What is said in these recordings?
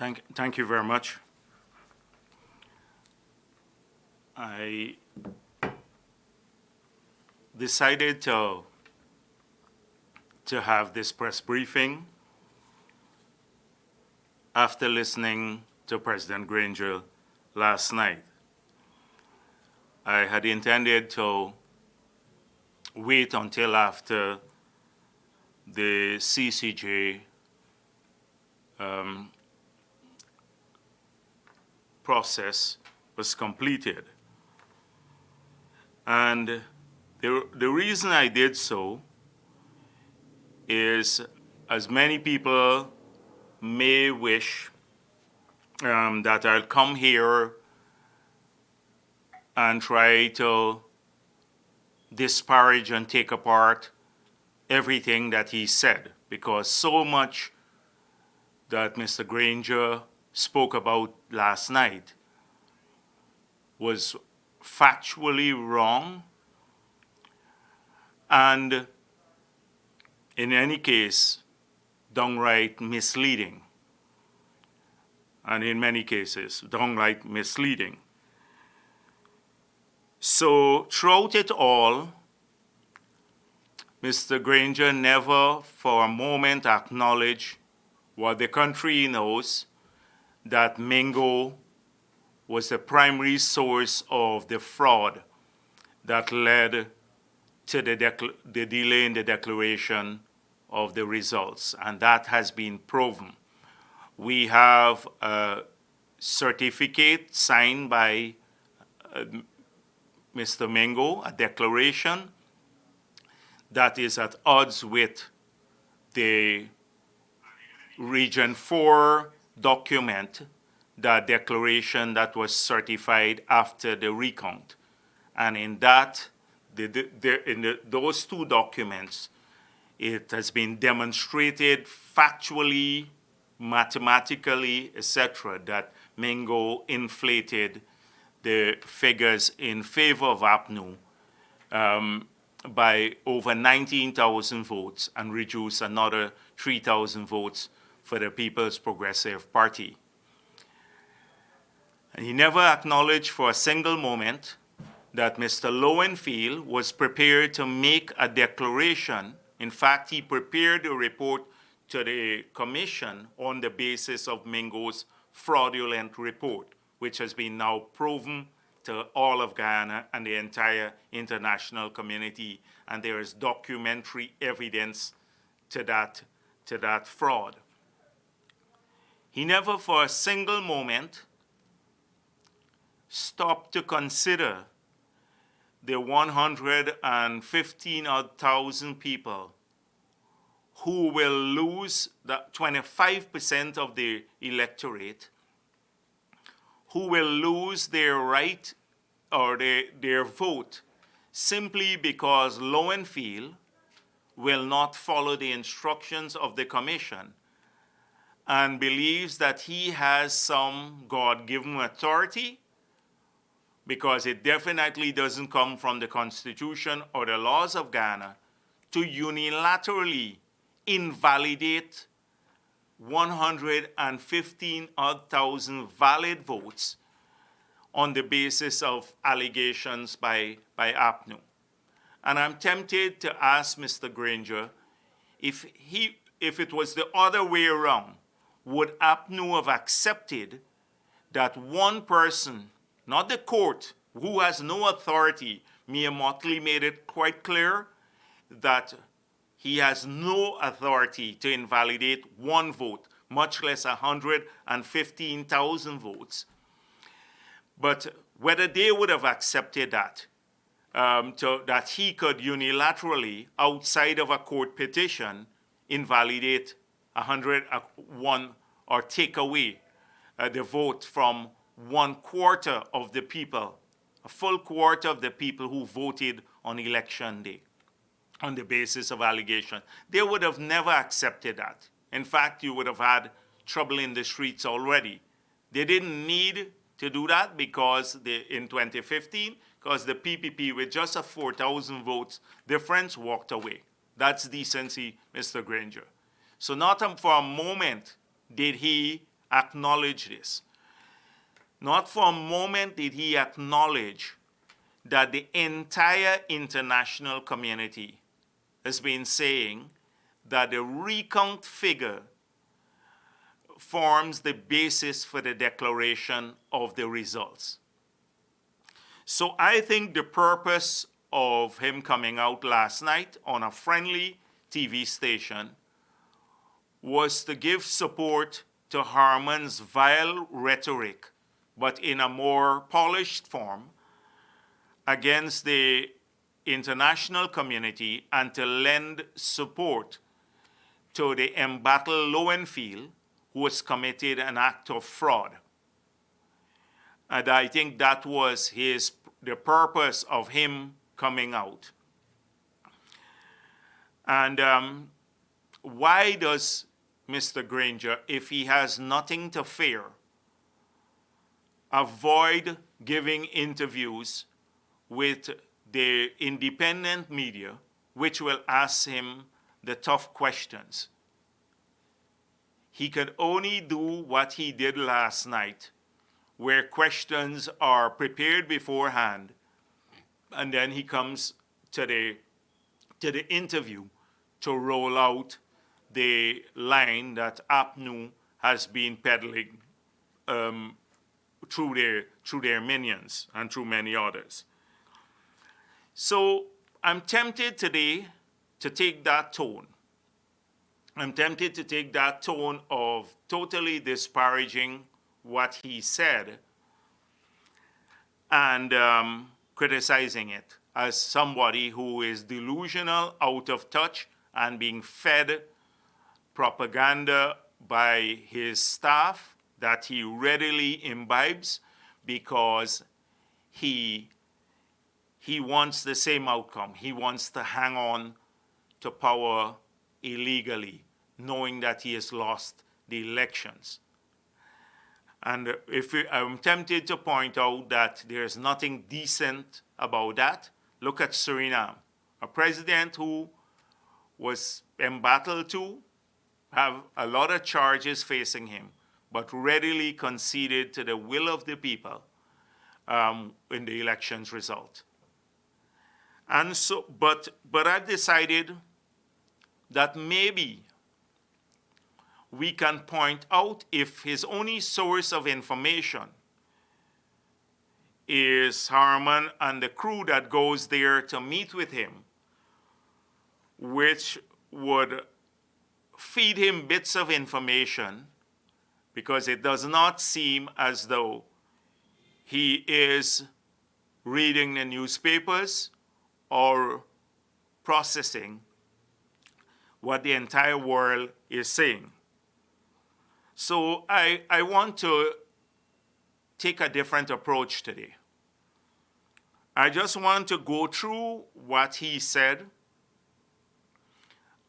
Thank you very much. I decided to have this press briefing after listening to President Granger last night. I had intended to wait until after the CCJ process was completed. And the reason I did so is, as many people may wish, that I'll come here and try to disparage and take apart everything that he said, because so much that Mr. Granger spoke about last night was factually wrong and, in any case, downright misleading. And in many cases, downright misleading. So throughout it all, Mr. Granger never for a moment acknowledged what the country knows, that Mingo was the primary source of the fraud that led to the delay in the declaration of the results, and that has been proven. We have a certificate signed by Mr. Mingo, a declaration that is at odds with the Region 4 document, the declaration that was certified after the recount. And in that, those two documents, it has been demonstrated factually, mathematically, etc., that Mingo inflated the figures in favor of APNU by over 19,000 votes and reduced another 3,000 votes for the People's Progressive Party. And he never acknowledged for a single moment that Mr. Lowenfield was prepared to make a declaration. In fact, he prepared a report to the commission on the basis of Mingo's fraudulent report, which has been now proven to all of Guyana and the entire international community, and there is documentary evidence to that fraud. He never for a single moment stopped to consider the 115,000 people who will lose the 25% of the electorate, who will lose their right or their vote simply because Lowenfield will not follow the instructions of the commission and believes that he has some God-given authority, because it definitely doesn't come from the Constitution or the laws of Ghana, to unilaterally invalidate 115,000 valid votes on the basis of allegations by APNU. And I'm tempted to ask Mr. Granger, if it was the other way around, would APNU have accepted that one person, not the court, who has no authority? Mia Motley made it quite clear that he has no authority to invalidate one vote, much less 115,000 votes. But whether they would have accepted that, that he could unilaterally, outside of a court petition, invalidate 101 or take away the vote from 1/4 of the people, a full quarter of the people who voted on election day on the basis of allegation. They would have never accepted that. In fact, you would have had trouble in the streets already. They didn't need to do that because in 2015, because the PPP with just a 4,000 votes difference walked away. That's decency, Mr. Granger. So not for a moment did he acknowledge this. Not for a moment did he acknowledge that the entire international community has been saying that the recount figure forms the basis for the declaration of the results. So I think the purpose of him coming out last night on a friendly TV station was to give support to Harman's vile rhetoric, but in a more polished form, against the international community, and to lend support to the embattled Lowenfield, who has committed an act of fraud. And I think that was the purpose of him coming out. And why does Mr. Granger, if he has nothing to fear, avoid giving interviews with the independent media, which will ask him the tough questions? He could only do what he did last night, where questions are prepared beforehand, and then he comes to the interview to roll out the line that APNU has been peddling through their minions and through many others. So I'm tempted today to take that tone. I'm tempted to take that tone of totally disparaging what he said and criticizing it as somebody who is delusional, out of touch, and being fed propaganda by his staff that he readily imbibes because he wants the same outcome. He wants to hang on to power illegally, knowing that he has lost the elections. And I'm tempted to point out that there's nothing decent about that. Look at Suriname, a president who was embattled to have a lot of charges facing him, but readily conceded to the will of the people in the elections result. And so, but I've decided that maybe we can point out if his only source of information is Harman and the crew that goes there to meet with him, which would feed him bits of information, because it does not seem as though he is reading the newspapers or processing what the entire world is saying. So I want to take a different approach today. I just want to go through what he said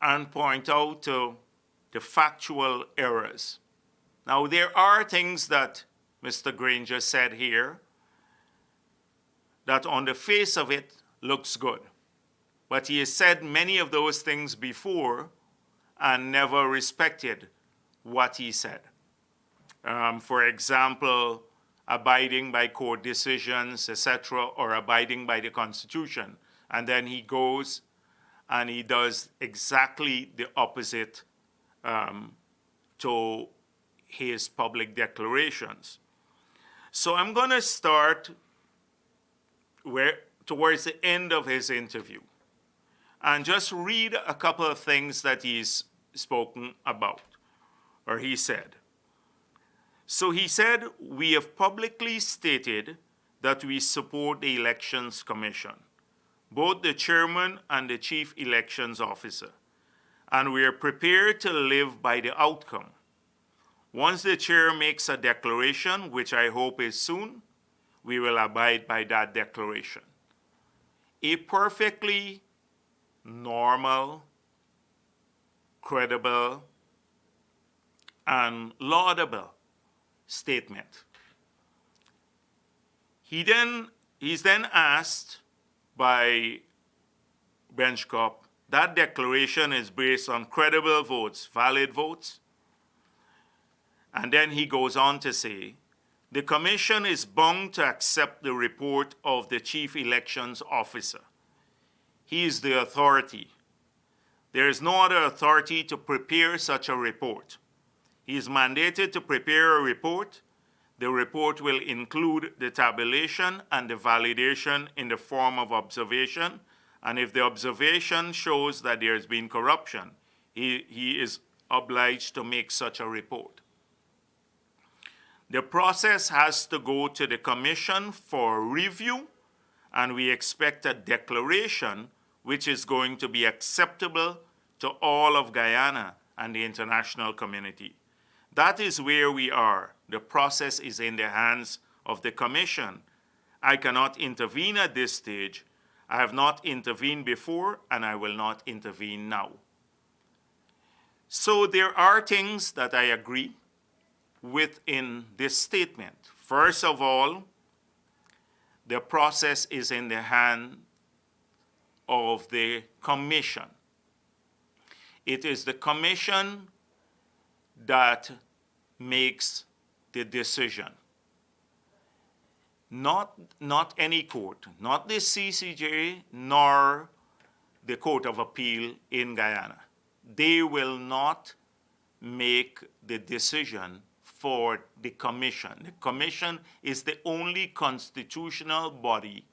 and point out the factual errors. Now, there are things that Mr. Granger said here that on the face of it looks good. But he has said many of those things before and never respected what he said. For example, abiding by court decisions, etc., or abiding by the Constitution. And then he goes and he does exactly the opposite to his public declarations. So I'm going to start towards the end of his interview and just read a couple of things that he's spoken about, or he said. So he said, "We have publicly stated that we support the Elections Commission, both the chairman and the chief elections officer, and we are prepared to live by the outcome. Once the chair makes a declaration, which I hope is soon, we will abide by that declaration." A perfectly normal, credible, and laudable statement. He's then asked by Benchcop, that declaration is based on credible votes, valid votes. And then he goes on to say, the Commission is bound to accept the report of the Chief Elections Officer. He is the authority. There is no other authority to prepare such a report. He is mandated to prepare a report. The report will include the tabulation and the validation in the form of observation. And if the observation shows that there has been corruption, he is obliged to make such a report. The process has to go to the Commission for review, and we expect a declaration which is going to be acceptable to all of Guyana and the international community. That is where we are. The process is in the hands of the Commission. I cannot intervene at this stage. I have not intervened before, and I will not intervene now. So there are things that I agree with in this statement. First of all, the process is in the hand of the Commission. It is the Commission that makes the decision. Not any court, not the CCJ, nor the Court of Appeal in Guyana. They will not make the decision for the Commission. The Commission is the only constitutional body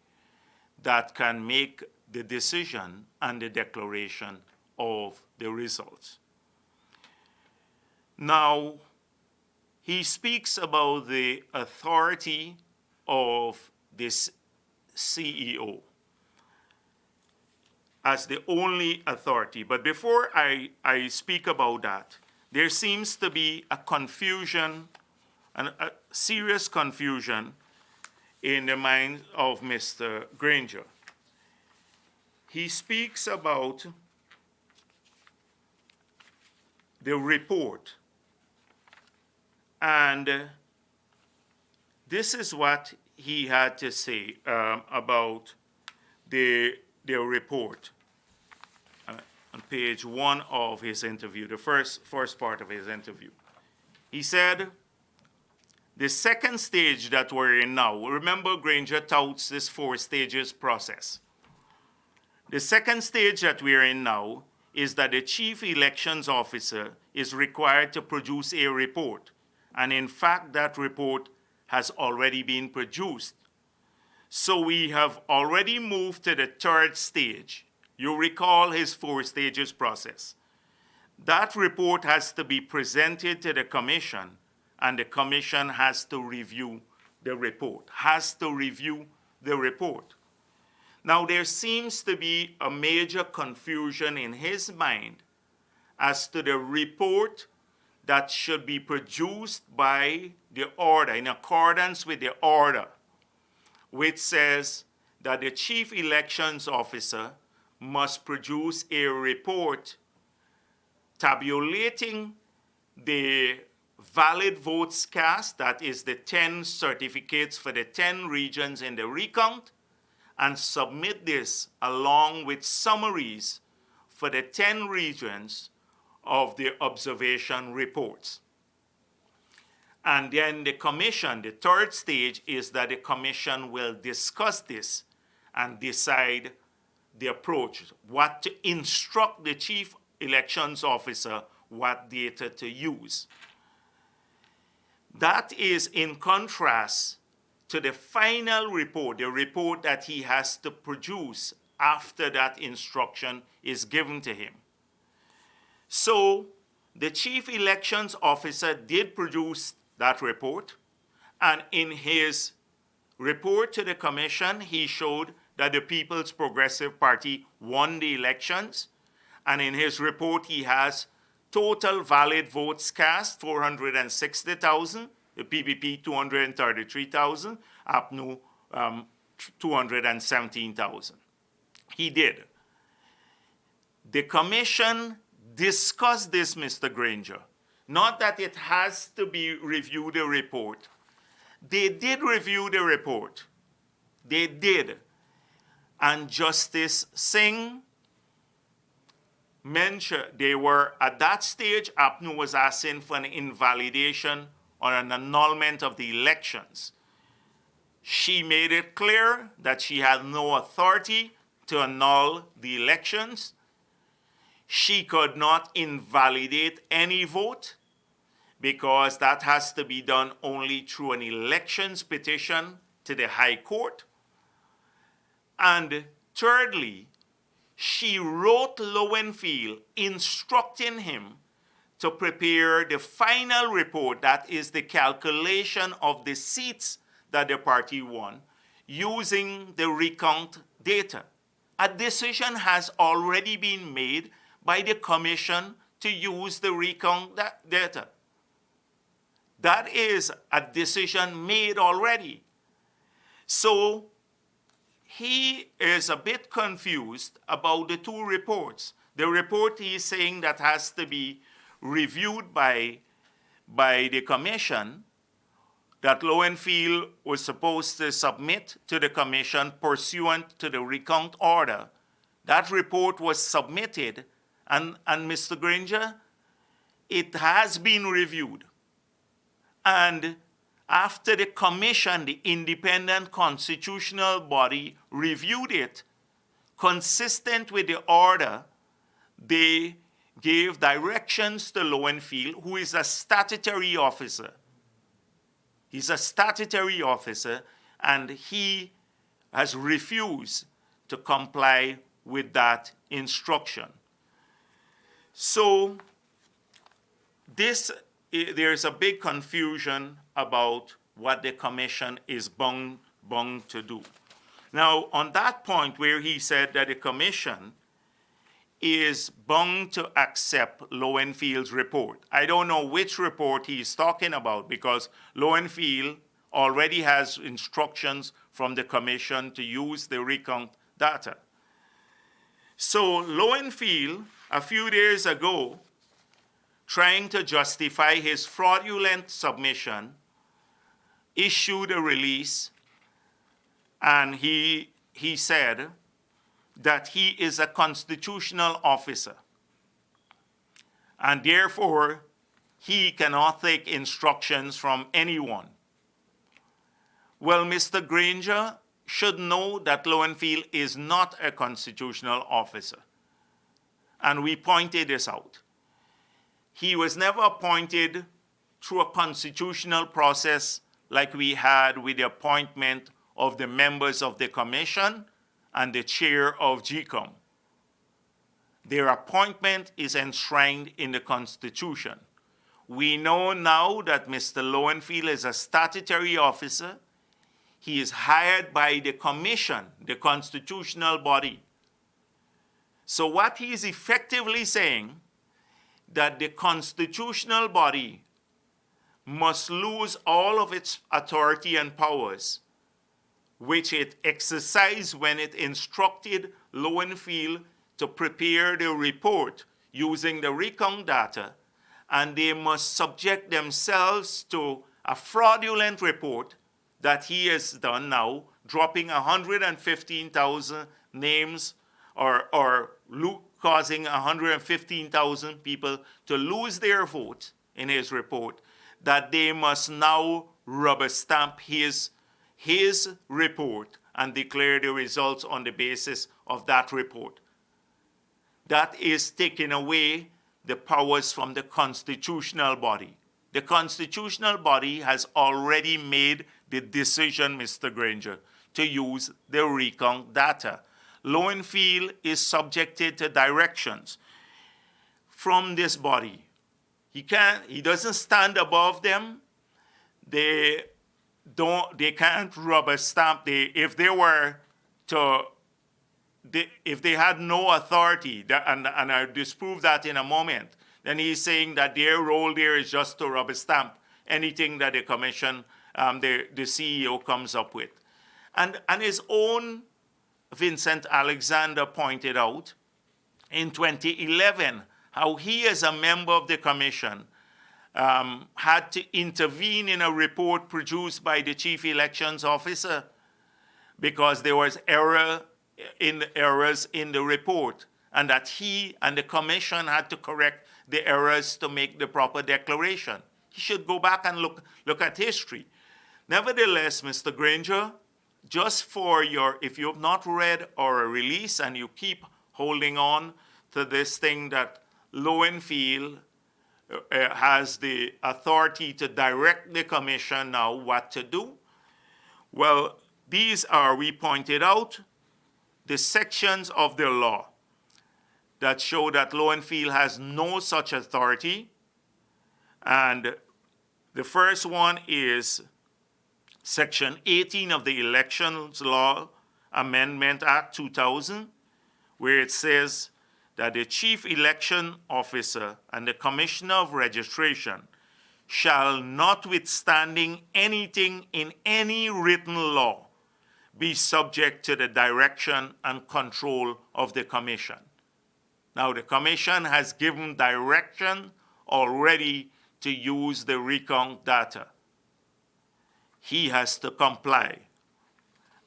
that can make the decision and the declaration of the results. Now, he speaks about the authority of this CEO as the only authority. But before I speak about that, there seems to be a confusion, a serious confusion in the mind of Mr. Granger. He speaks about the report, and this is what he had to say about the report on page 1 of his interview, the first part of his interview. He said, the second stage that we're in now, remember Granger touts this 4 stages process. The second stage that we're in now is that the Chief Elections Officer is required to produce a report. And in fact, that report has already been produced. So we have already moved to the 3rd stage. You recall his 4 stages process. That report has to be presented to the Commission, and the Commission has to review the report, Now, there seems to be a major confusion in his mind as to the report that should be produced by the order, in accordance with the order, which says that the Chief Elections Officer must produce a report tabulating the valid votes cast, that is the 10 certificates for the 10 regions in the recount, and submit this along with summaries for the 10 regions of the observation reports. And then the Commission, the 3rd stage is that the Commission will discuss this and decide the approach, what to instruct the Chief Elections Officer, what data to use. That is in contrast to the final report, the report that he has to produce after that instruction is given to him. So the Chief Elections Officer did produce that report, and in his report to the Commission, he showed that the People's Progressive Party won the elections, and in his report he has total valid votes cast, 460,000, the PPP 233,000, APNU 217,000. He did. The Commission discussed this, Mr. Granger. Not that it has to be reviewed the report. They did review the report. They did. And Justice Singh they were, at that stage, APNU was asking for an invalidation or an annulment of the elections. She made it clear that she had no authority to annul the elections. She could not invalidate any vote because that has to be done only through an elections petition to the High Court. And thirdly, she wrote Lowenfield instructing him to prepare the final report, that is the calculation of the seats that the party won, using the recount data. A decision has already been made by the commission to use the recount data. That is a decision made already. So he is a bit confused about the two reports. The report he is saying that has to be reviewed by the commission, that Lowenfield was supposed to submit to the commission pursuant to the recount order. That report was submitted, and Mr. Granger, it has been reviewed. And after the commission, the independent constitutional body, reviewed it, consistent with the order, they gave directions to Lowenfield, who is a statutory officer. He's a statutory officer, and he has refused to comply with that instruction. So there's a big confusion about what the commission is bound to do. Now, on that point where he said that the commission is bound to accept Lowenfield's report, I don't know which report he's talking about, because Lowenfield already has instructions from the commission to use the recount data. So Lowenfield, a few days ago, trying to justify his fraudulent submission, issued a release, and he said that he is a constitutional officer, and therefore he cannot take instructions from anyone. Well, Mr. Granger should know that Lowenfield is not a constitutional officer, and we pointed this out. He was never appointed through a constitutional process like we had with the appointment of the members of the commission and the chair of GCOM. Their appointment is enshrined in the Constitution. We know now that Mr. Lowenfield is a statutory officer. He is hired by the commission, the constitutional body. So what he is effectively saying, that the constitutional body must lose all of its authority and powers, which it exercised when it instructed Lowenfield to prepare the report using the recount data, and they must subject themselves to a fraudulent report that he has done now, dropping 115,000 names or causing 115,000 people to lose their vote in his report, that they must now rubber stamp his report and declare the results on the basis of that report. That is taking away the powers from the constitutional body. The constitutional body has already made the decision, Mr. Granger, to use the recount data. Lowenfield is subjected to directions from this body. He doesn't stand above them. They can't rubber stamp. If they had no authority, and I disprove that in a moment, then he's saying that their role there is just to rubber stamp anything that the commission, the CEO comes up with. And his own Vincent Alexander pointed out in 2011 how he, as a member of the commission, had to intervene in a report produced by the chief elections officer because there was errors in the report. and that he and the commission had to correct the errors to make the proper declaration. He should go back and look at history. Nevertheless, Mr. Granger, just for if you have not read our release and you keep holding on to this thing that Lowenfield has the authority to direct the commission now what to do, well, these are, we pointed out, the sections of the law that show that Lowenfield has no such authority. And the first one is Section 18 of the Elections Law Amendment Act 2000, where it says that the Chief Election Officer and the Commissioner of Registration shall, notwithstanding anything in any written law, be subject to the direction and control of the Commission. Now, the Commission has given direction already to use the recount data. He has to comply.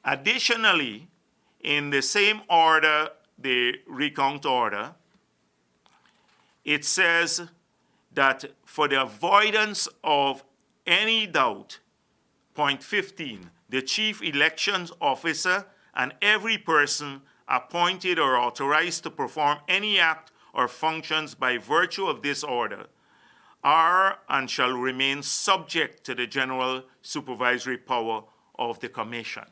Additionally, in the same order, the recount order, it says that for the avoidance of any doubt, point 15, the Chief Elections Officer and every person appointed or authorized to perform any act or functions by virtue of this order are and shall remain subject to the general supervisory power of the Commission.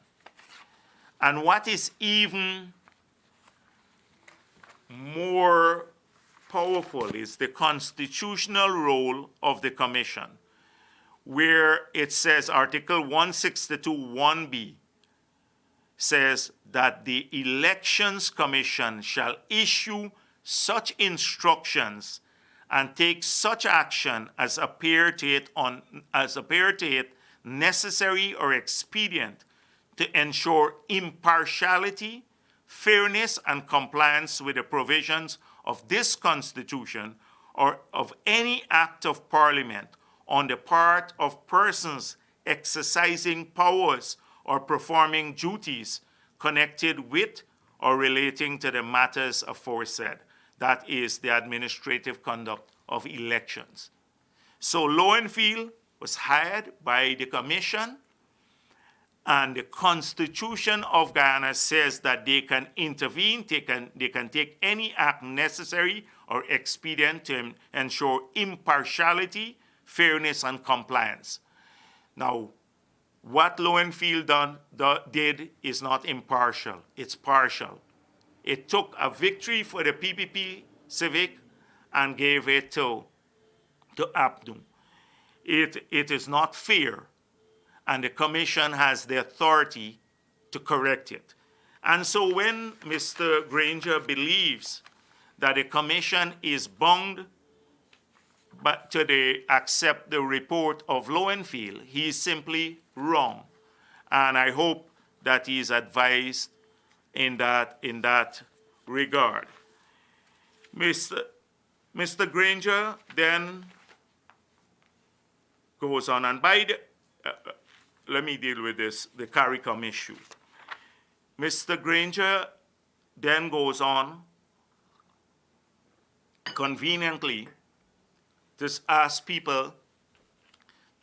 And what is even more powerful is the constitutional role of the Commission, where it says Article 162(1)(b) says that the Elections Commission shall issue such instructions and take such action as appear to it necessary or expedient to ensure impartiality, fairness, and compliance with the provisions of this Constitution or of any act of Parliament on the part of persons exercising powers or performing duties connected with or relating to the matters aforesaid. That is the administrative conduct of elections. So Lowenfield was hired by the Commission, and the Constitution of Guyana says that they can intervene, they can take any act necessary or expedient to ensure impartiality, fairness, and compliance. Now, what Lowenfield did is not impartial, it's partial. It took a victory for the PPP Civic and gave it to APNU. It is not fair, and the Commission has the authority to correct it. And so when Mr. Granger believes that the Commission is bound to accept the report of Lowenfield, he is simply wrong. And I hope that he is advised in that regard. Mr. Granger then goes on, and let me deal with this, the Caricom issue. Mr. Granger then goes on conveniently to ask people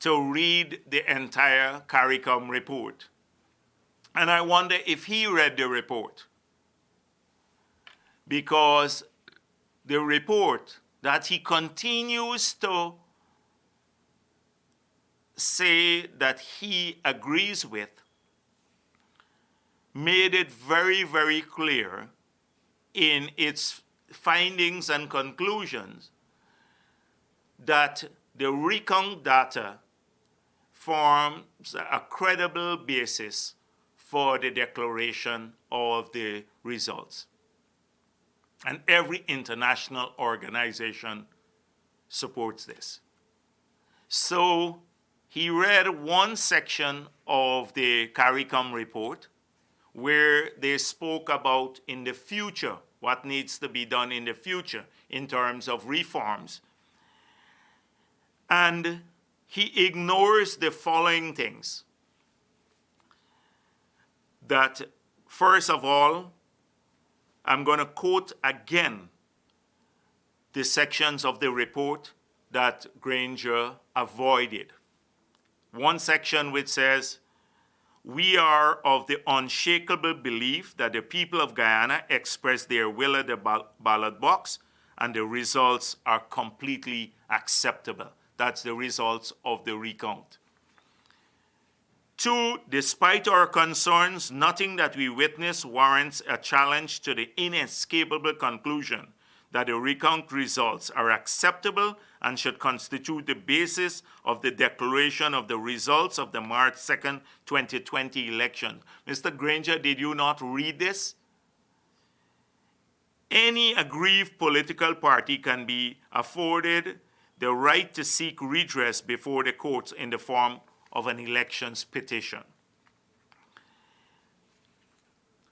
to read the entire Caricom report. And I wonder if he read the report, because the report that he continues to say that he agrees with made it very, very clear in its findings and conclusions that the recount data forms a credible basis for the declaration of the results. And every international organization supports this. So he read one section of the Caricom report where they spoke about in the future, what needs to be done in the future in terms of reforms. And he ignores the following things. That, first of all, I'm going to quote again the sections of the report that Granger avoided. One section which says, "We are of the unshakable belief that the people of Guyana express their will at the ballot box and the results are completely acceptable." That's the results of the recount. 2, despite our concerns, nothing that we witness warrants a challenge to the inescapable conclusion that the recount results are acceptable and should constitute the basis of the declaration of the results of the March 2nd, 2020 election. Mr. Granger, did you not read this? Any aggrieved political party can be afforded the right to seek redress before the courts in the form of an elections petition.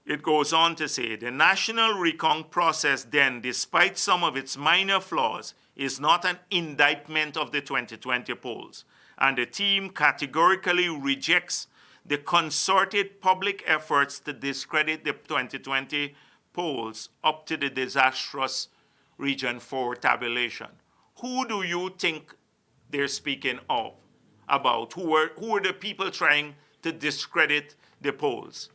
It goes on to say, the national recount process then, despite some of its minor flaws, is not an indictment of the 2020 polls, and the team categorically rejects the concerted public efforts to discredit the 2020 polls up to the disastrous Region 4 tabulation. Who do you think they're speaking of? About who are the people trying to discredit the polls?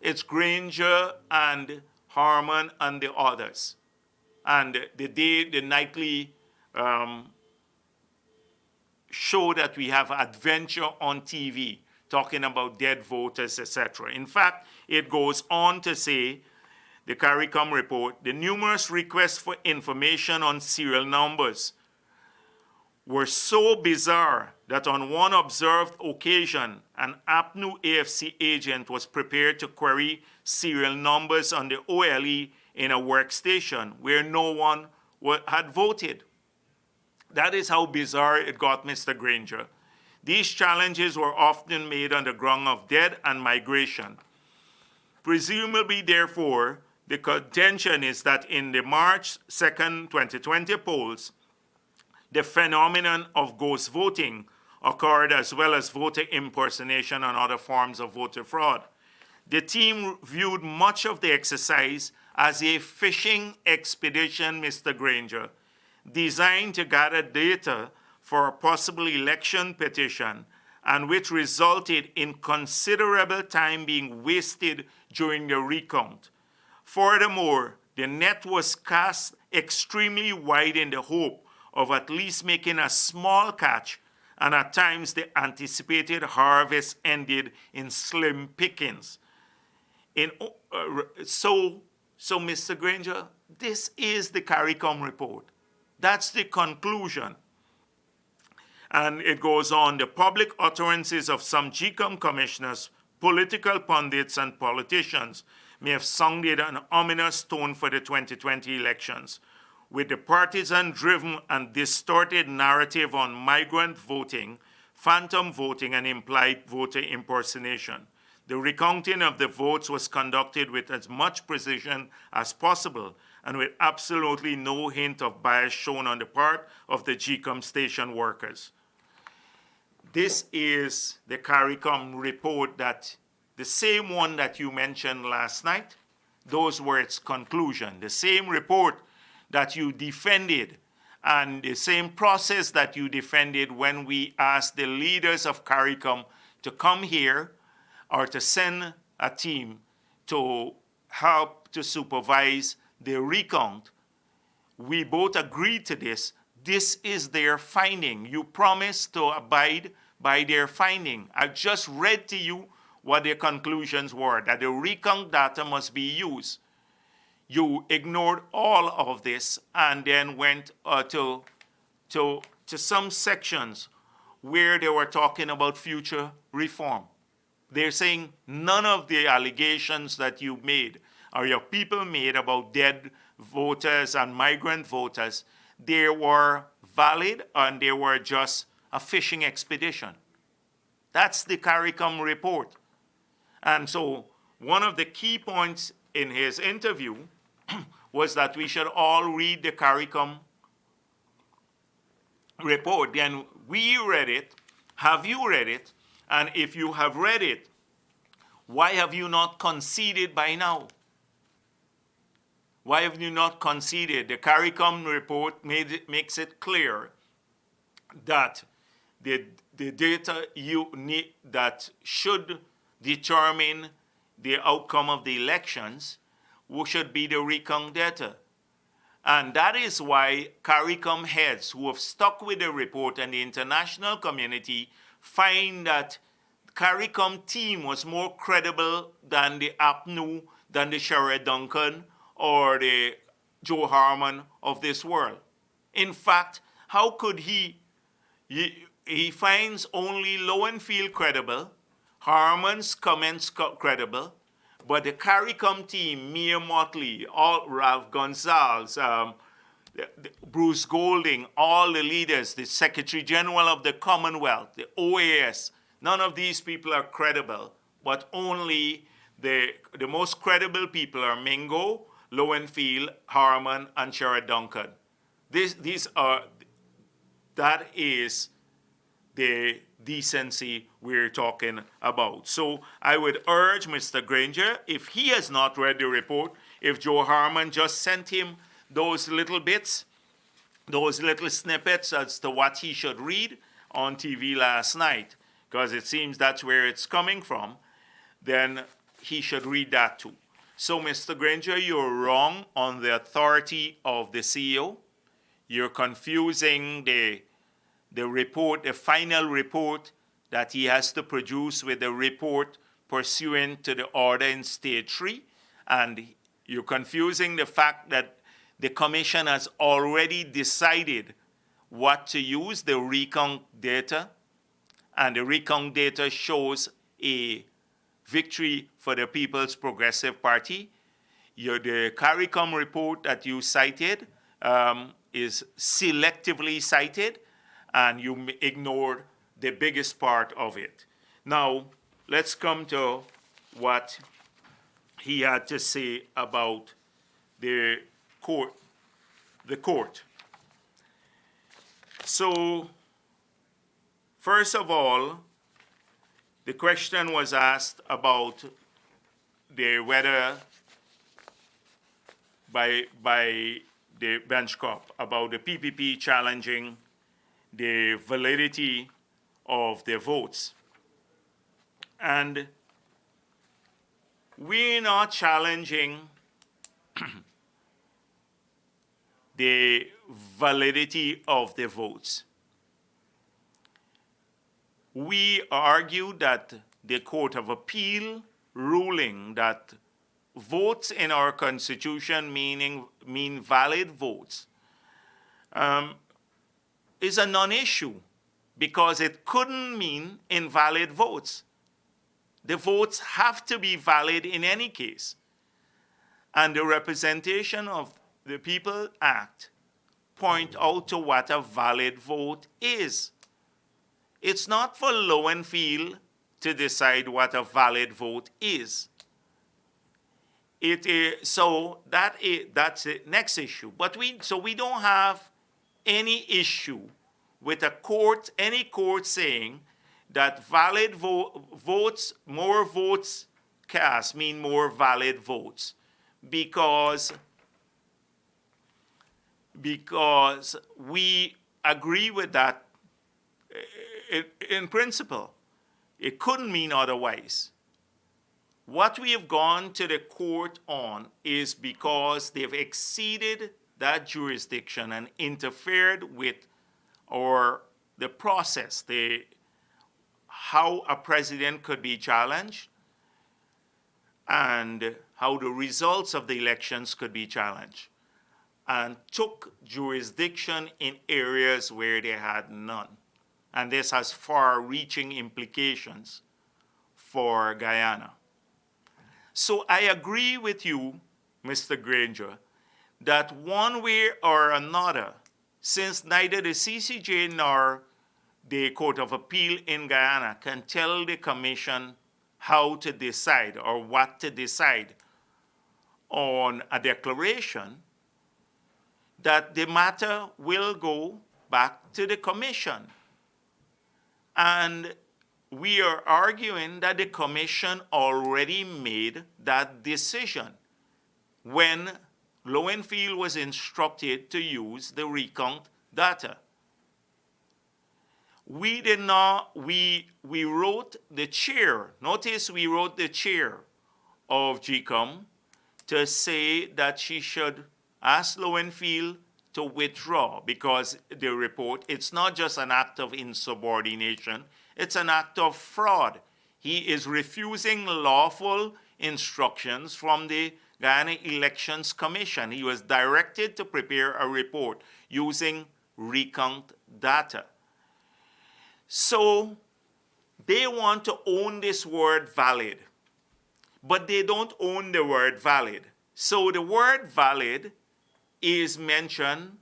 It's Granger and Harman and the others. And the nightly show that we have, Adventure on TV, talking about dead voters, etc. In fact, it goes on to say, the Caricom report, the numerous requests for information on serial numbers were so bizarre that on one observed occasion, an APNU AFC agent was prepared to query serial numbers on the OLE in a workstation where no one had voted. That is how bizarre it got, Mr. Granger. These challenges were often made on the ground of death and migration. Presumably, therefore, the contention is that in the March 2nd, 2020 polls, the phenomenon of ghost voting occurred, as well as voter impersonation and other forms of voter fraud. The team viewed much of the exercise as a fishing expedition, Mr. Granger, designed to gather data for a possible election petition, and which resulted in considerable time being wasted during the recount. Furthermore, the net was cast extremely wide in the hope of at least making a small catch, and at times the anticipated harvest ended in slim pickings. So, Mr. Granger, this is the Caricom report. That's the conclusion. And it goes on, the public utterances of some GCOM commissioners, political pundits, and politicians may have sounded an ominous tone for the 2020 elections, with the partisan-driven and distorted narrative on migrant voting, phantom voting, and implied voter impersonation. The recounting of the votes was conducted with as much precision as possible and with absolutely no hint of bias shown on the part of the GCOM station workers. This is the Caricom report, that the same one that you mentioned last night. Those were its conclusion. The same report that you defended, and the same process that you defended when we asked the leaders of Caricom to come here or to send a team to help to supervise the recount. We both agreed to this. This is their finding. You promised to abide by their finding. I just read to you what their conclusions were, that the recount data must be used. You ignored all of this and then went to some sections where they were talking about future reform. They're saying none of the allegations that you made or your people made about dead voters and migrant voters, they were valid and they were just a fishing expedition. That's the Caricom report. And so one of the key points in his interview was that we should all read the Caricom report. Then we read it. Have you read it? And if you have read it, why have you not conceded by now? Why have you not conceded? The Caricom report makes it clear that the data you need that should determine the outcome of the elections should be the recount data. And that is why Caricom heads who have stuck with the report and the international community find that Caricom team was more credible than the APNU, than the Sherrod Duncan or the Joe Harmon of this world. In fact, how could he finds only Lowenfield credible, Harmon's comments credible, but the Caricom team, Mia Motley, all Ralph Gonzalez, Bruce Golding, all the leaders, the Secretary General of the Commonwealth, the OAS, none of these people are credible, but only the most credible people are Mingo, Lowenfield, Harmon, and Sherrod Duncan. That is the decency we're talking about. So I would urge Mr. Granger, if he has not read the report, if Joe Harmon just sent him those little bits, those little snippets as to what he should read on TV last night, because it seems that's where it's coming from, then he should read that too. So, Mr. Granger, you're wrong on the authority of the CEO. You're confusing the report, the final report that he has to produce with the report pursuant to the order in Stage 3. And you're confusing the fact that the Commission has already decided what to use, the recount data, and the recount data shows a victory for the People's Progressive Party. The Caricom report that you cited is selectively cited, and you ignored the biggest part of it. Now, let's come to what he had to say about the court. So, first of all, the question was asked about whether by the bench corp about the PPP challenging the validity of their votes. And we're not challenging the validity of the votes. We argue that the Court of Appeal ruling that votes in our Constitution mean valid votes is a non-issue because it couldn't mean invalid votes. The votes have to be valid in any case. And the Representation of the People Act point out to what a valid vote is. It's not for Lowenfield to decide what a valid vote is. So that's the next issue. But we don't have any issue with any court saying that valid votes, more votes cast mean more valid votes, because we agree with that in principle. It couldn't mean otherwise. What we have gone to the court on is because they've exceeded that jurisdiction and interfered with the process, how a president could be challenged and how the results of the elections could be challenged, and took jurisdiction in areas where they had none. And this has far-reaching implications for Guyana. So I agree with you, Mr. Granger, that one way or another, since neither the CCJ nor the Court of Appeal in Guyana can tell the Commission how to decide or what to decide on a declaration, that the matter will go back to the Commission. And we are arguing that the Commission already made that decision when Lowenfield was instructed to use the recount data. We did not, we wrote the chair, notice we wrote the chair of GCOM to say that she should ask Lowenfield to withdraw, because the report, it's not just an act of insubordination, it's an act of fraud. He is refusing lawful instructions from the Guyana Elections Commission. He was directed to prepare a report using recount data. So they want to own this word valid, but they don't own the word valid. So the word valid is mentioned,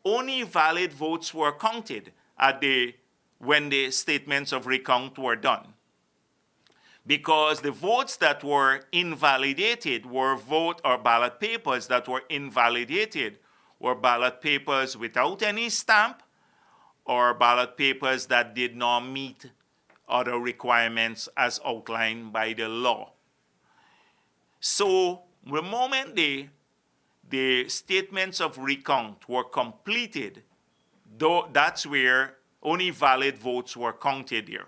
only valid votes were counted when the statements of recount were done. Because the votes that were invalidated were ballot papers that were invalidated were ballot papers without any stamp, or ballot papers that did not meet other requirements as outlined by the law. So the moment the statements of recount were completed, though that's where only valid votes were counted here.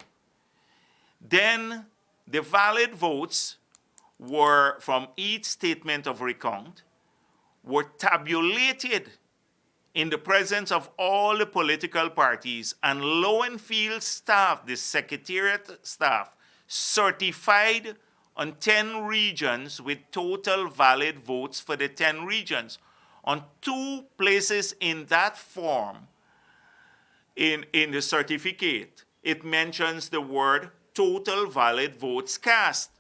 Then the valid votes were, from each statement of recount, were tabulated in the presence of all the political parties, and Lowenfield staff, the secretariat staff, certified on 10 regions with total valid votes for the 10 regions. On 2 places in that form, in the certificate, it mentions the word total valid votes cast.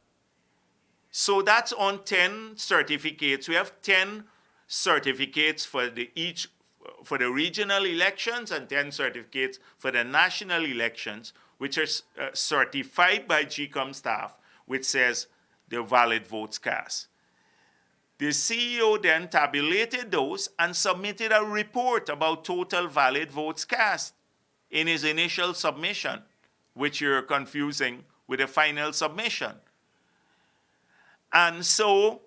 So that's on 10 certificates. We have 10 certificates for the regional elections and 10 certificates for the national elections, which are certified by GCOM staff, which says the valid votes cast. The CEO then tabulated those and submitted a report about total valid votes cast in his initial submission, which you're confusing with the final submission. And so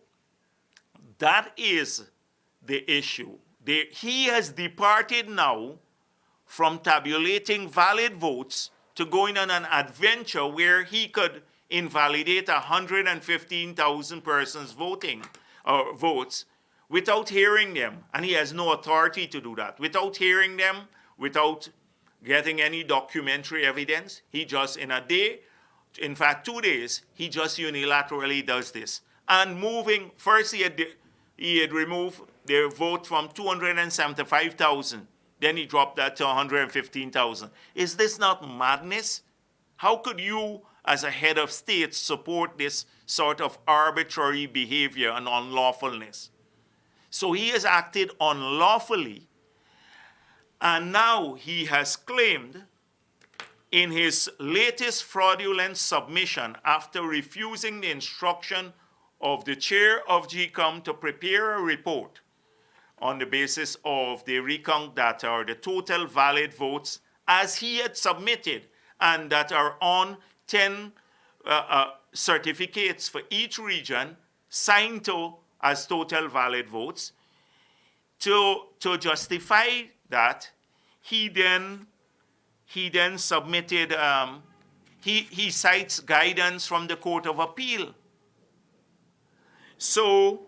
that is the issue. He has departed now from tabulating valid votes to going on an adventure where he could invalidate 115,000 persons votes without hearing them. And he has no authority to do that. Without hearing them, without getting any documentary evidence, he just in a day, in fact 2 days, he just unilaterally does this. And moving, first he had removed the vote from 275,000. Then he dropped that to 115,000. Is this not madness? How could you, as a head of state, support this sort of arbitrary behavior and unlawfulness? So he has acted unlawfully, and now he has claimed in his latest fraudulent submission, after refusing the instruction of the chair of GCOM to prepare a report on the basis of the recount data or the total valid votes as he had submitted, and that are on 10 certificates for each region signed to as total valid votes. To justify that, he then submitted, he cites guidance from the Court of Appeal. So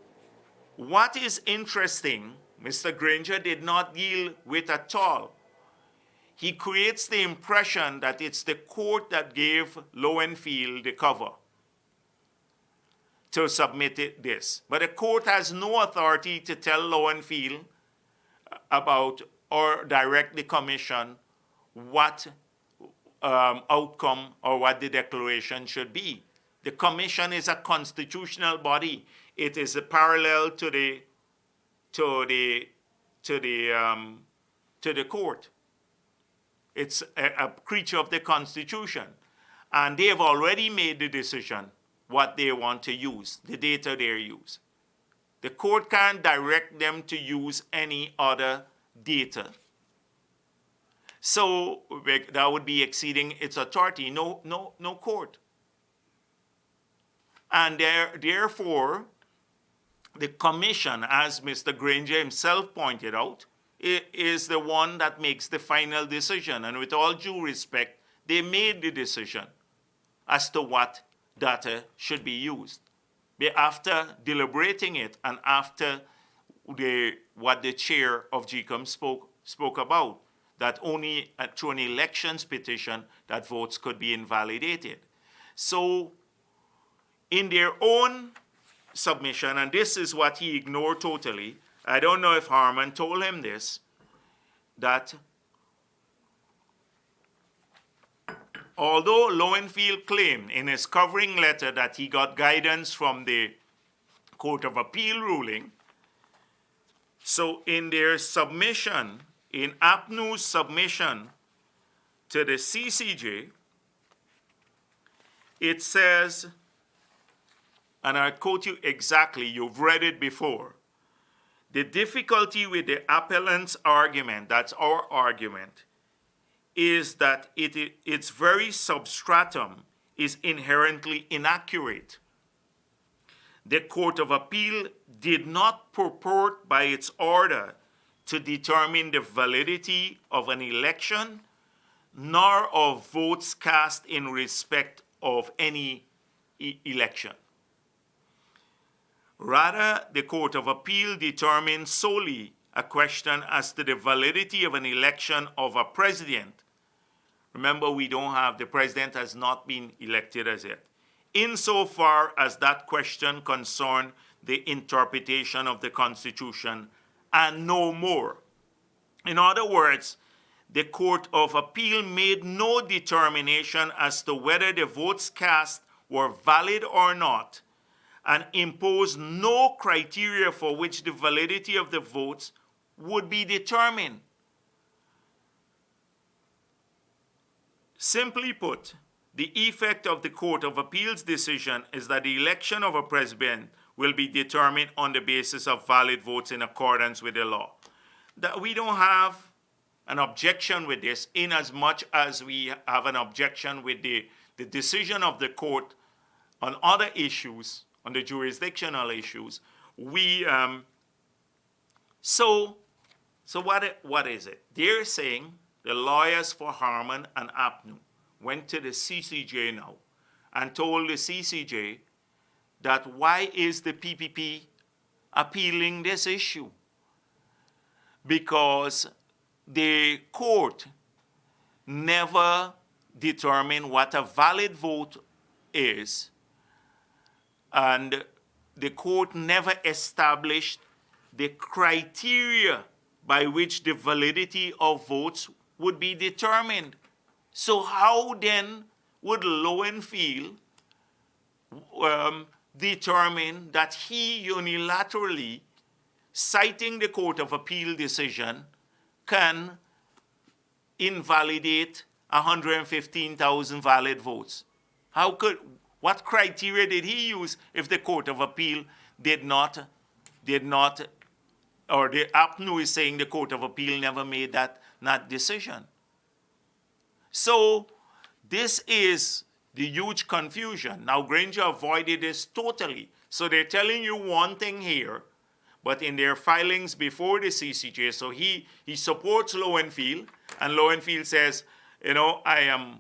what is interesting, Mr. Granger did not deal with at all. He creates the impression that it's the court that gave Lowenfield the cover to submit this. But the court has no authority to tell Lowenfield about or direct the commission what outcome or what the declaration should be. The commission is a constitutional body. It is a parallel to the court. It's a creature of the Constitution. And they have already made the decision what they want to use, the data they use. The court can't direct them to use any other data. So that would be exceeding its authority. No court. And therefore, the commission, as Mr. Granger himself pointed out, is the one that makes the final decision. And with all due respect, they made the decision as to what data should be used. After deliberating it and after what the chair of GCOM spoke about, that only through an elections petition that votes could be invalidated. So in their own submission, and this is what he ignored totally, I don't know if Harman told him this, that although Lowenfield claimed in his covering letter that he got guidance from the Court of Appeal ruling, so in their submission, in APNU's submission to the CCJ, it says, and I quote you exactly, you've read it before, the difficulty with the appellant's argument, that's our argument, is that its very substratum is inherently inaccurate. The Court of Appeal did not purport by its order to determine the validity of an election, nor of votes cast in respect of any election. Rather, the Court of Appeal determined solely a question as to the validity of an election of a president. Remember, the president has not been elected as yet. Insofar as that question concerned the interpretation of the Constitution and no more. In other words, the Court of Appeal made no determination as to whether the votes cast were valid or not, and imposed no criteria for which the validity of the votes would be determined. Simply put, the effect of the Court of Appeal's decision is that the election of a president will be determined on the basis of valid votes in accordance with the law. That we don't have an objection with this, in as much as we have an objection with the decision of the court on other issues, on the jurisdictional issues. So what is it? They're saying the lawyers for Harman and APNU went to the CCJ now and told the CCJ that why is the PPP appealing this issue? Because the court never determined what a valid vote is, and the court never established the criteria by which the validity of votes would be determined. So how then would Lowenfield determine that he unilaterally, citing the Court of Appeal decision, can invalidate 115,000 valid votes? What criteria did he use if the Court of Appeal did not, or the APNU is saying the Court of Appeal never made that decision? So this is the huge confusion. Now, Granger avoided this totally. So they're telling you one thing here, but in their filings before the CCJ, so he supports Lowenfield, and Lowenfield says, I'm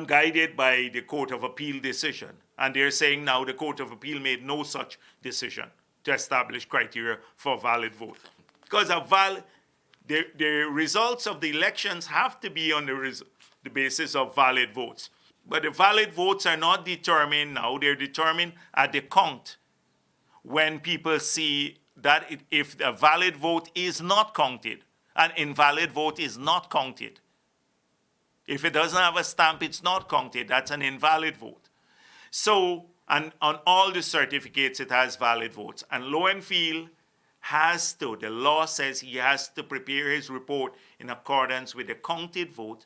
guided by the Court of Appeal decision. And they're saying now the Court of Appeal made no such decision to establish criteria for valid vote. Because the results of the elections have to be on the basis of valid votes. But the valid votes are not determined now. They're determined at the count when people see that if a valid vote is not counted, an invalid vote is not counted. If it doesn't have a stamp, it's not counted. That's an invalid vote. So, and on all the certificates, it has valid votes. And Lowenfield has to, the law says he has to prepare his report in accordance with the counted vote.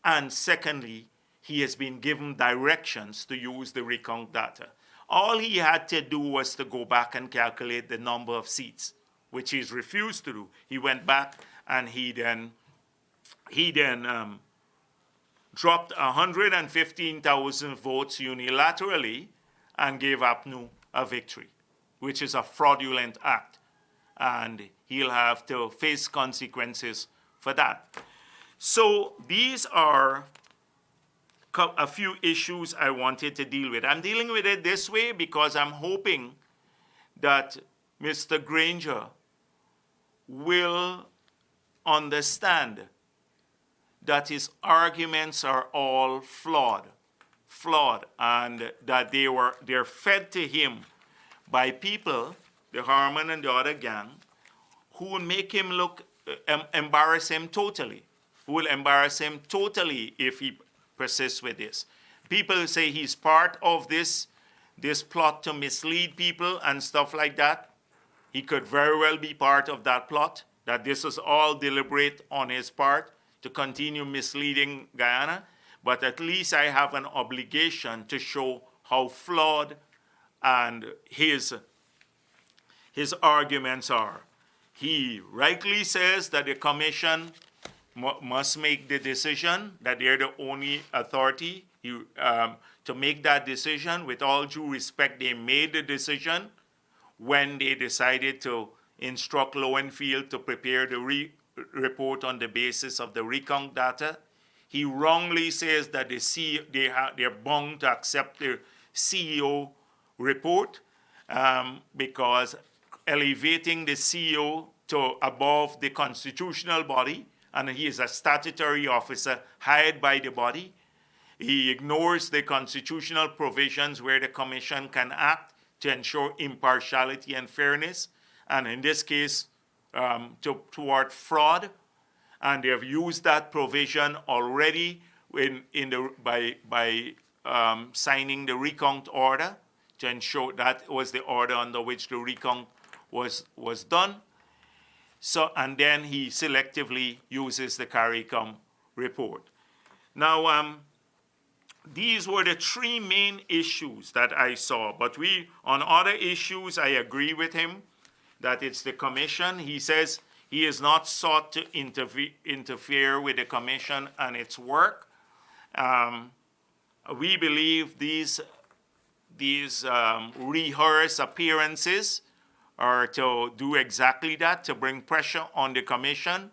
And secondly, he has been given directions to use the recount data. All he had to do was to go back and calculate the number of seats, which he's refused to do. He went back and he then dropped 115,000 votes unilaterally and gave APNU a victory. which is a fraudulent act. And he'll have to face consequences for that. So these are a few issues I wanted to deal with. I'm dealing with it this way because I'm hoping that Mr. Granger will understand that his arguments are all flawed, and that they're fed to him by people, the Harmon and the other gang, who will make him look, embarrass him totally, who will embarrass him totally if he persists with this. People say he's part of this plot to mislead people and stuff like that. He could very well be part of that plot, that this is all deliberate on his part to continue misleading Guyana. But at least I have an obligation to show how flawed and his arguments are. He rightly says that the commission must make the decision, that they're the only authority to make that decision. With all due respect, they made the decision when they decided to instruct Lowenfield to prepare the report on the basis of the recount data. He wrongly says that they're bound to accept the CEO report because elevating the CEO to above the constitutional body, and he is a statutory officer hired by the body. He ignores the constitutional provisions where the commission can act to ensure impartiality and fairness, and in this case, toward fraud. And they have used that provision already by signing the recount order to ensure that was the order under which the recount was done. So, and then he selectively uses the Caricom report. Now, these were the three main issues that I saw. But on other issues, I agree with him that it's the commission. He says he has not sought to interfere with the commission and its work. We believe these rehearsed appearances are to do exactly that, to bring pressure on the commission,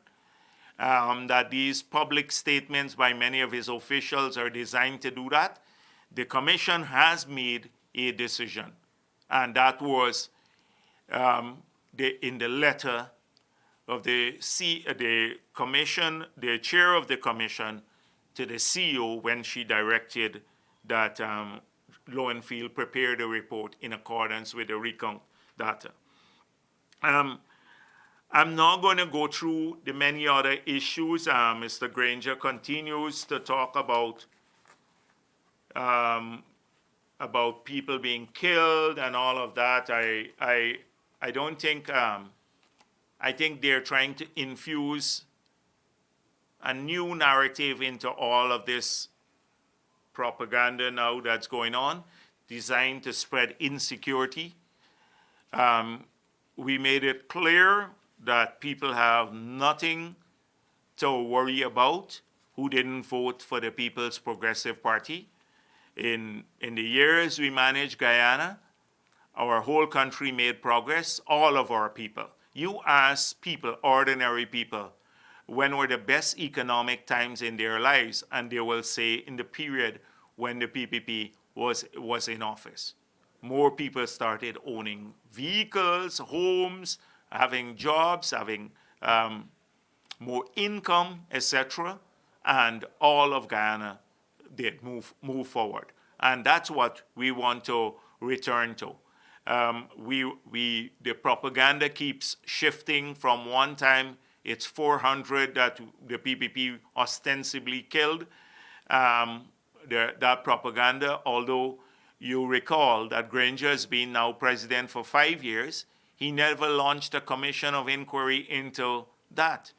that these public statements by many of his officials are designed to do that. The commission has made a decision, and that was in the letter of the commission, the chair of the commission, to the CEO when she directed that Lowenfield prepare the report in accordance with the recount data. I'm not going to go through the many other issues. Mr. Granger continues to talk about people being killed and all of that. I don't think, I think they're trying to infuse a new narrative into all of this propaganda now that's going on, designed to spread insecurity. We made it clear that people have nothing to worry about who didn't vote for the People's Progressive Party. In the years we managed Guyana, our whole country made progress, all of our people. You ask people, ordinary people, when were the best economic times in their lives, and they will say in the period when the PPP was in office. More people started owning vehicles, homes, having jobs, having more income, etc. And all of Guyana did move forward. And that's what we want to return to. The propaganda keeps shifting from one time, it's 400 that the PPP ostensibly killed. That propaganda, although you recall that Granger has been now president for 5 years, he never launched a commission of inquiry into that.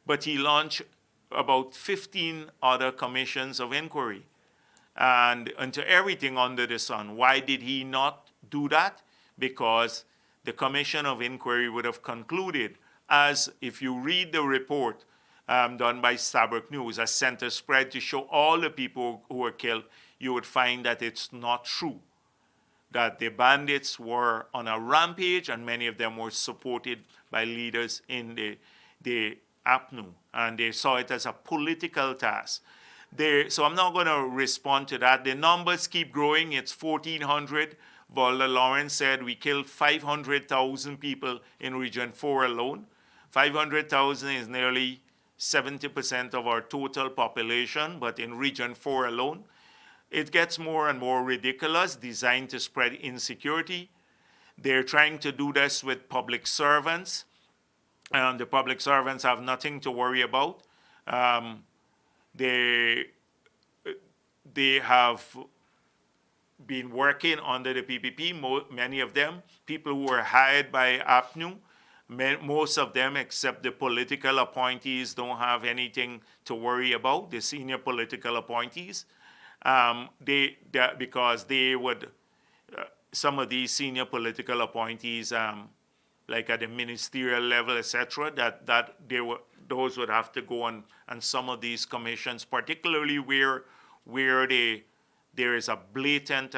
But he launched about 15 other commissions of inquiry and into everything under the sun. Why did he not do that? Because the commission of inquiry would have concluded, as if you read the report done by Stabroek News, a center spread to show all the people who were killed, you would find that it's not true. that the bandits were on a rampage, and many of them were supported by leaders in the APNU, and they saw it as a political task. So I'm not going to respond to that. The numbers keep growing. It's 1,400. Volder Lawrence said we killed 500,000 people in Region 4 alone. 500,000 is nearly 70% of our total population, but in Region 4 alone, it gets more and more ridiculous, designed to spread insecurity. They're trying to do this with public servants, and the public servants have nothing to worry about. They have been working under the PPP, many of them, people who were hired by APNU. Most of them, except the political appointees, don't have anything to worry about, the senior political appointees. Because they would, some of these senior political appointees, like at the ministerial level, etc., those would have to go on some of these commissions, particularly where there is a blatant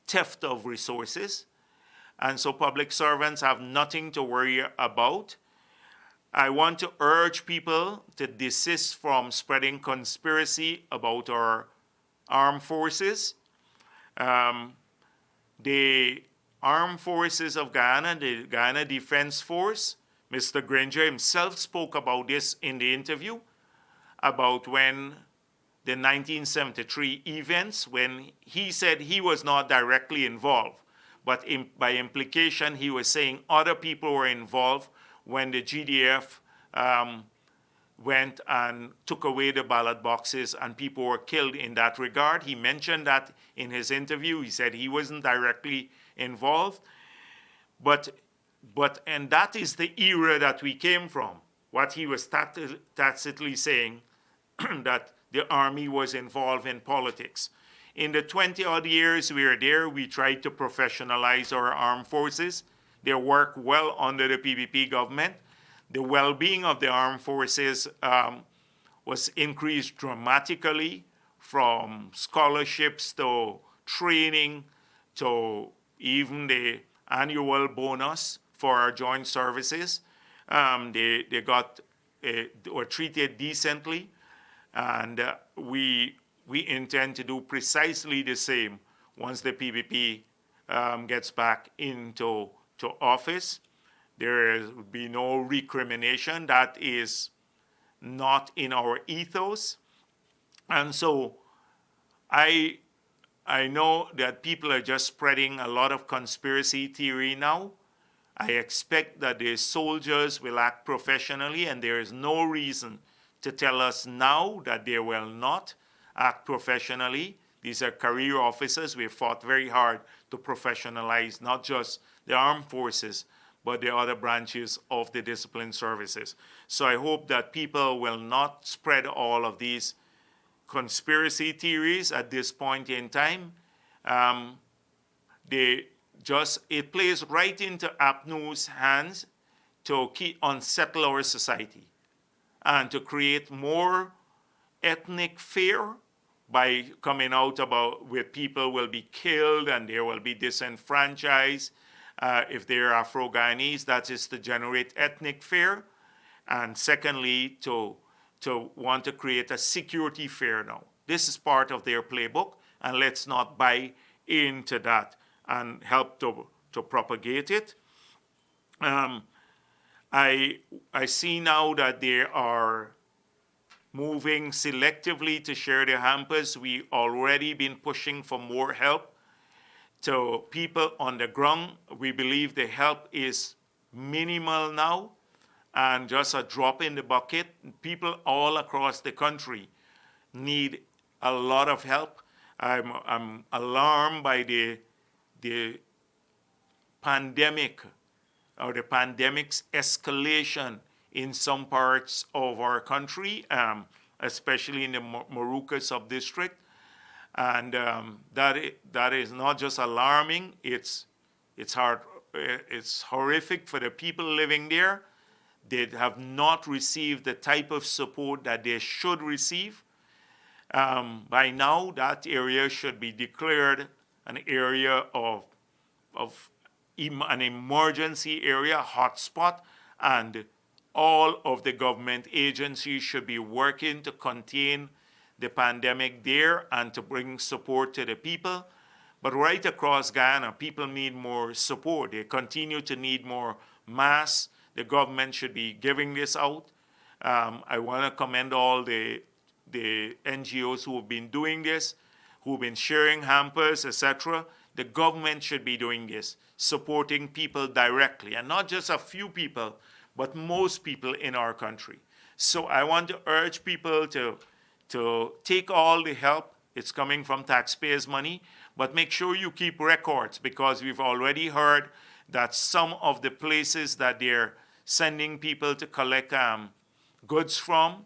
theft of resources. And so public servants have nothing to worry about. I want to urge people to desist from spreading conspiracy about our armed forces. The armed forces of Guyana, the Guyana Defense Force, Mr. Granger himself spoke about this in the interview, about when the 1973 events, when he said he was not directly involved, but by implication he was saying other people were involved when the GDF went and took away the ballot boxes and people were killed in that regard. He mentioned that in his interview. He said he wasn't directly involved. And that is the era that we came from. What he was tacitly saying, that the Army was involved in politics. In the 20-odd years we were there, we tried to professionalize our armed forces. They work well under the PPP government. The well-being of the armed forces was increased dramatically, from scholarships to training to even the annual bonus for our joint services. They were treated decently, and we intend to do precisely the same once the PPP gets back into office. There will be no recrimination. That is not in our ethos. And so I know that people are just spreading a lot of conspiracy theory now. I expect that the soldiers will act professionally, and there is no reason to tell us now that they will not act professionally. These are career officers. We have fought very hard to professionalize not just the armed forces, but the other branches of the discipline services. So I hope that people will not spread all of these conspiracy theories at this point in time. It plays right into APNU's hands to unsettle our society and to create more ethnic fear by coming out with people will be killed and they will be disenfranchised. If they're Afro-Guyanese, that is to generate ethnic fear. And secondly, to want to create a security fear now. This is part of their playbook, and let's not buy into that and help to propagate it. I see now that they are moving selectively to share their hampers. We already been pushing for more help to people on the ground. We believe the help is minimal now and just a drop in the bucket. People all across the country need a lot of help. I'm alarmed by the pandemic or the pandemic's escalation in some parts of our country, especially in the Moruca sub-district. And that is not just alarming, it's horrific for the people living there. They have not received the type of support that they should receive. By now, that area should be declared an area of an emergency area, hotspot, and all of the government agencies should be working to contain the pandemic there and to bring support to the people. But right across Guyana, people need more support. They continue to need more masks. The government should be giving this out. I want to commend all the NGOs who have been doing this, who have been sharing hampers, etc. The government should be doing this, supporting people directly, and not just a few people, but most people in our country. So I want to urge people to take all the help. It's coming from taxpayers' money, but make sure you keep records, because we've already heard that some of the places that they're sending people to collect goods from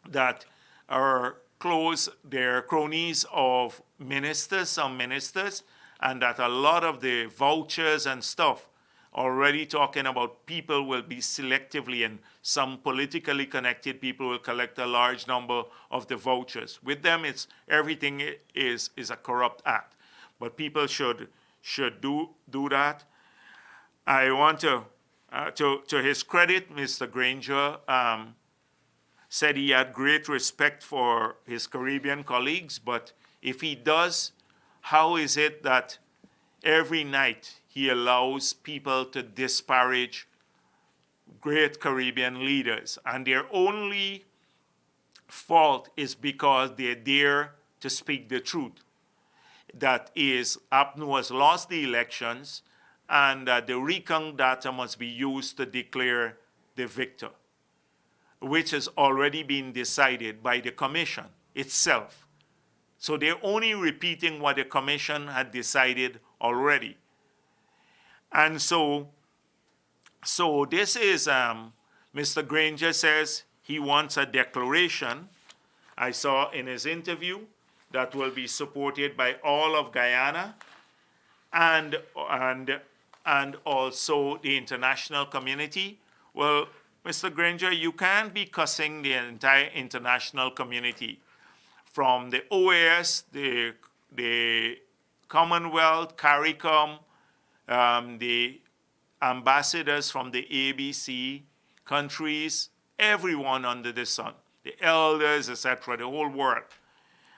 that are close, they're cronies of ministers, some ministers, and that a lot of the vouchers and stuff already talking about people will be selectively, and some politically connected people will collect a large number of the vouchers. With them, it's everything is a corrupt act. But people should do that. I want to his credit, Mr. Granger said he had great respect for his Caribbean colleagues, but if he does, how is it that every night he allows people to disparage great Caribbean leaders, and their only fault is because they dare to speak the truth? That is, APNU has lost the elections, and that the recount data must be used to declare the victor, which has already been decided by the Commission itself. So they're only repeating what the Commission had decided already. And so this is, Mr. Granger says he wants a declaration. I saw in his interview that will be supported by all of Guyana and also the international community. Well, Mr. Granger, you can't be cussing the entire international community, from the OAS, the Commonwealth, Caricom, the ambassadors from the ABC countries, everyone under the sun, the elders, etc., the whole world,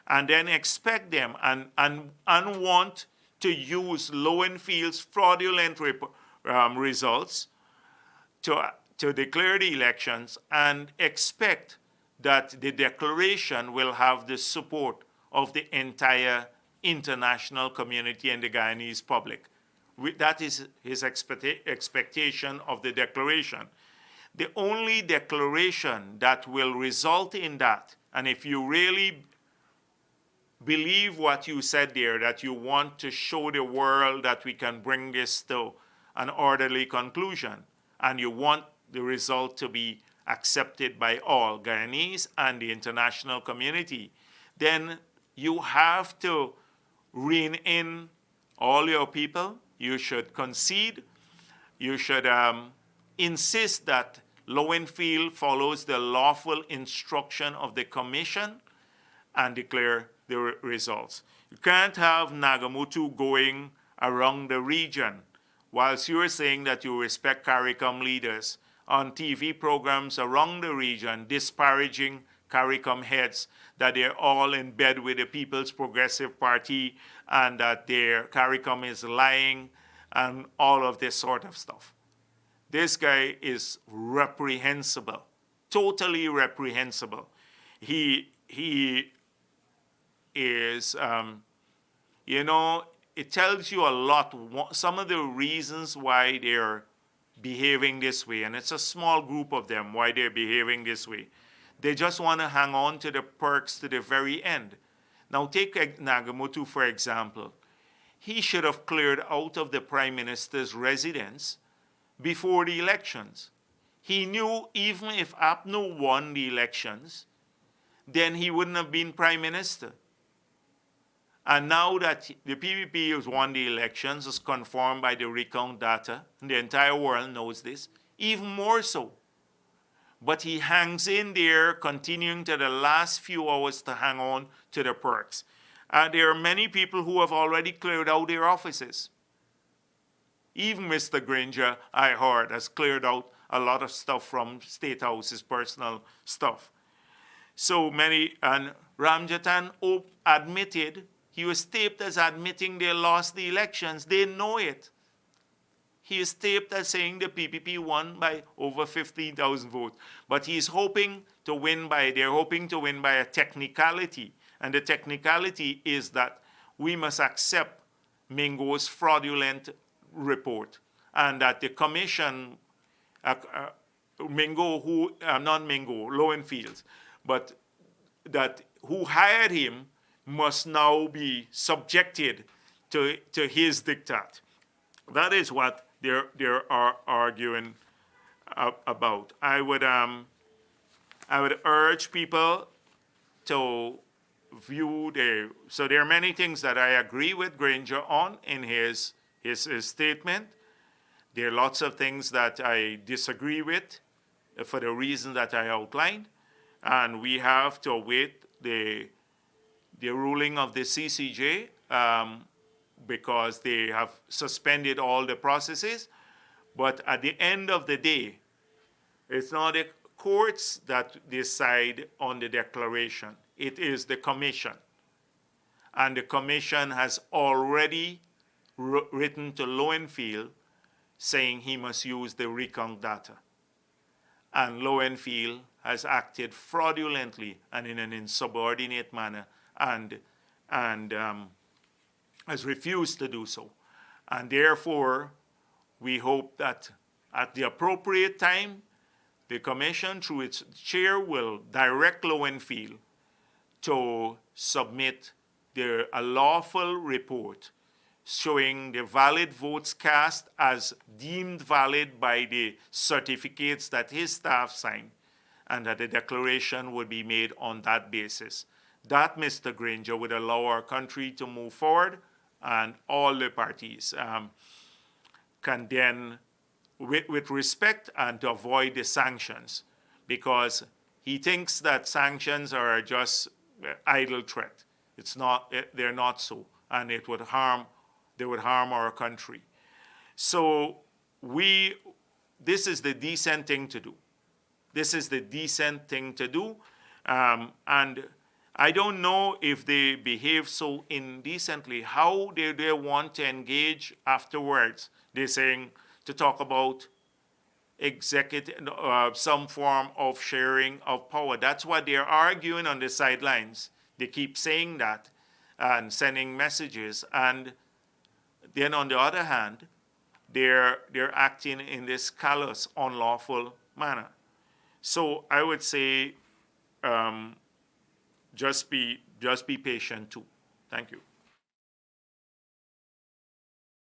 and then expect them and want to use Lowenfield's fraudulent results to declare the elections, and expect that the declaration will have the support of the entire international community and the Guyanese public. That is his expectation of the declaration. The only declaration that will result in that, and if you really believe what you said there, that you want to show the world that we can bring this to an orderly conclusion, and you want the result to be accepted by all Guyanese and the international community, then you have to rein in all your people. You should concede. You should insist that Lowenfield follows the lawful instruction of the Commission and declare the results. You can't have Nagamutu going around the region whilst you're saying that you respect Caricom leaders on TV programs around the region, disparaging Caricom heads, that they're all in bed with the People's Progressive Party and that their Caricom is lying and all of this sort of stuff. This guy is reprehensible, totally reprehensible. He is, it tells you a lot, some of the reasons why they're behaving this way, and it's a small group of them, why they're behaving this way. They just want to hang on to the perks to the very end. Now take Nagamutu, for example. He should have cleared out of the Prime Minister's residence before the elections. He knew even if APNU won the elections, then he wouldn't have been Prime Minister. And now that the PPP has won the elections, as confirmed by the recount data, and the entire world knows this, even more so. But he hangs in there, continuing to the last few hours to hang on to the perks. There are many people who have already cleared out their offices. Even Mr. Granger, I heard, has cleared out a lot of stuff from State House's personal stuff. So many, and Ramjatan admitted, he was taped as admitting they lost the elections. They know it. He is taped as saying the PPP won by over 15,000 votes. But he's hoping to win by, they're hoping to win by a technicality. And the technicality is that we must accept Mingo's fraudulent report, and that the commission, Mingo, not Mingo, Lowenfield, but that who hired him must now be subjected to his diktat. That is what they are arguing about. I would urge people to view so there are many things that I agree with Granger on in his statement. There are lots of things that I disagree with for the reason that I outlined, and we have to await the ruling of the CCJ because they have suspended all the processes. But at the end of the day, it's not the courts that decide on the declaration. It is the commission. And the commission has already written to Lowenfield saying he must use the recount data. And Lowenfield has acted fraudulently and in an insubordinate manner and has refused to do so. And therefore, we hope that at the appropriate time, the commission, through its chair, will direct Lowenfield to submit a lawful report showing the valid votes cast as deemed valid by the certificates that his staff signed, and that the declaration would be made on that basis. That, Mr. Granger, would allow our country to move forward, and all the parties can then, with respect, and to avoid the sanctions, because he thinks that sanctions are just idle threat. It's not, they're not so, and they would harm our country. So this is the decent thing to do. This is the decent thing to do. And I don't know if they behave so indecently. How do they want to engage afterwards? They're saying to talk about executive, some form of sharing of power. That's what they're arguing on the sidelines. They keep saying that and sending messages. And then on the other hand, they're acting in this callous, unlawful manner. So I would say just be patient too. Thank you.